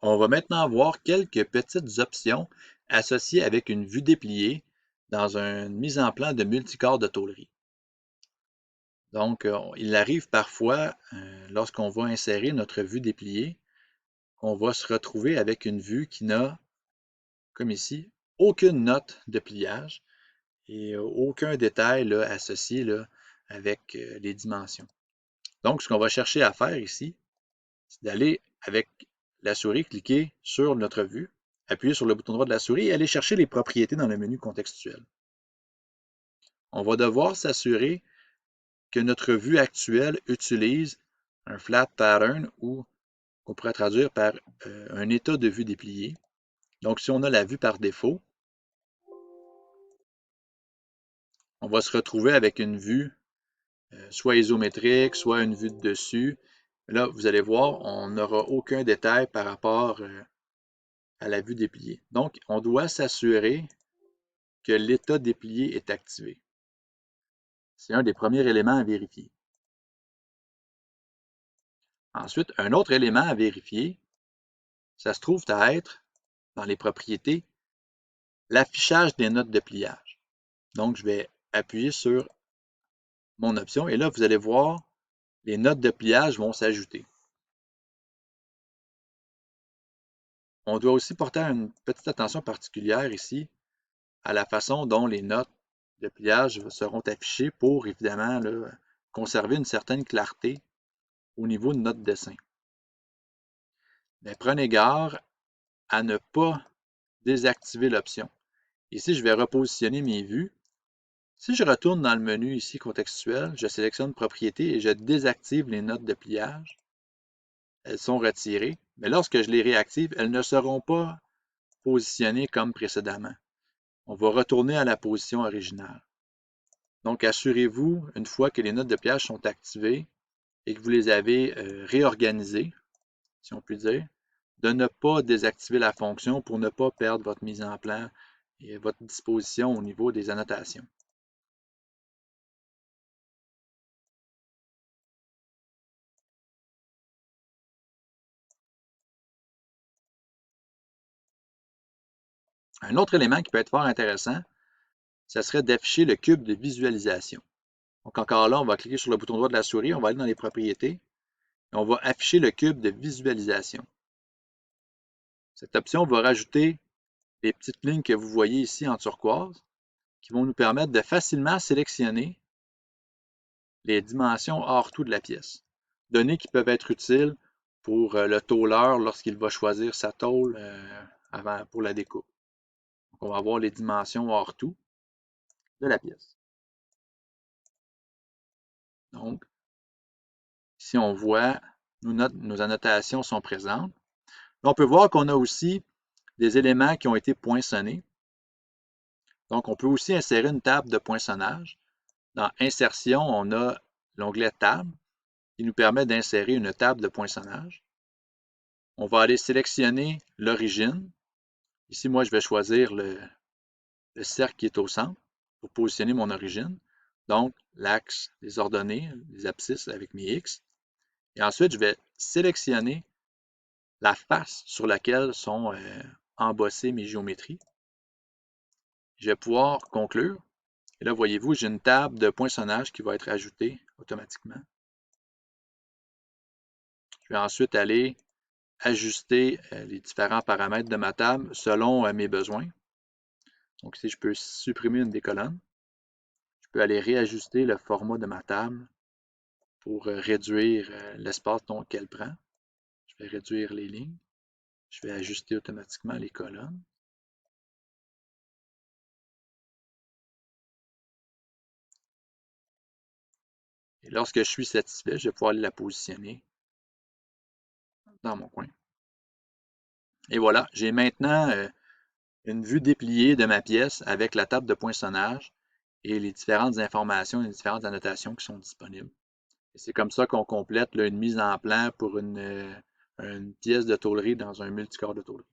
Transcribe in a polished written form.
On va maintenant voir quelques petites options associées avec une vue dépliée dans une mise en plan de multicorps de tôlerie. Donc, il arrive parfois, lorsqu'on va insérer notre vue dépliée, qu'on va se retrouver avec une vue qui n'a, comme ici, aucune note de pliage et aucun détail là, associé là, avec les dimensions. Donc, ce qu'on va chercher à faire ici, c'est d'aller avec la souris, cliquer sur notre vue, appuyer sur le bouton droit de la souris et aller chercher les propriétés dans le menu contextuel. On va devoir s'assurer que notre vue actuelle utilise un flat pattern ou qu'on pourrait traduire par un état de vue déplié. Donc, si on a la vue par défaut, on va se retrouver avec une vue soit isométrique, soit une vue de dessus. Là, vous allez voir, on n'aura aucun détail par rapport à la vue dépliée. Donc, on doit s'assurer que l'état déplié est activé. C'est un des premiers éléments à vérifier. Ensuite, un autre élément à vérifier, ça se trouve à être, dans les propriétés, l'affichage des notes de pliage. Donc, je vais appuyer sur mon option et là, vous allez voir, les notes de pliage vont s'ajouter. On doit aussi porter une petite attention particulière ici à la façon dont les notes de pliage seront affichées pour, évidemment, là, conserver une certaine clarté au niveau de notre dessin. Mais prenez garde à ne pas désactiver l'option. Ici, je vais repositionner mes vues. Si je retourne dans le menu ici contextuel, je sélectionne Propriétés et je désactive les notes de pliage. Elles sont retirées, mais lorsque je les réactive, elles ne seront pas positionnées comme précédemment. On va retourner à la position originale. Donc, assurez-vous, une fois que les notes de pliage sont activées et que vous les avez réorganisées, si on peut dire, de ne pas désactiver la fonction pour ne pas perdre votre mise en plan et votre disposition au niveau des annotations. Un autre élément qui peut être fort intéressant, ce serait d'afficher le cube de visualisation. Donc encore là, on va cliquer sur le bouton droit de la souris, on va aller dans les propriétés et on va afficher le cube de visualisation. Cette option va rajouter les petites lignes que vous voyez ici en turquoise qui vont nous permettre de facilement sélectionner les dimensions hors tout de la pièce. Données qui peuvent être utiles pour le tôleur lorsqu'il va choisir sa tôle pour la découpe. Donc, on va avoir les dimensions hors tout de la pièce. Donc, si on voit, nos annotations sont présentes. Là, on peut voir qu'on a aussi des éléments qui ont été poinçonnés. Donc, on peut aussi insérer une table de poinçonnage. Dans Insertion, on a l'onglet Table qui nous permet d'insérer une table de poinçonnage. On va aller sélectionner l'origine. Ici, moi, je vais choisir le cercle qui est au centre pour positionner mon origine. Donc, l'axe, les ordonnées, les abscisses avec mes X. Et ensuite, je vais sélectionner la face sur laquelle sont embossées mes géométries. Je vais pouvoir conclure. Et là, voyez-vous, j'ai une table de poinçonnage qui va être ajoutée automatiquement. Je vais ensuite aller ajuster les différents paramètres de ma table selon mes besoins. Donc ici, je peux supprimer une des colonnes. Je peux aller réajuster le format de ma table pour réduire l'espace qu'elle prend. Je vais réduire les lignes. Je vais ajuster automatiquement les colonnes. Et lorsque je suis satisfait, je vais pouvoir la positionner dans mon coin. Et voilà, j'ai maintenant une vue dépliée de ma pièce avec la table de poinçonnage et les différentes informations et les différentes annotations qui sont disponibles. C'est comme ça qu'on complète là, une mise en plan pour une pièce de tôlerie dans un multicorps de tôlerie.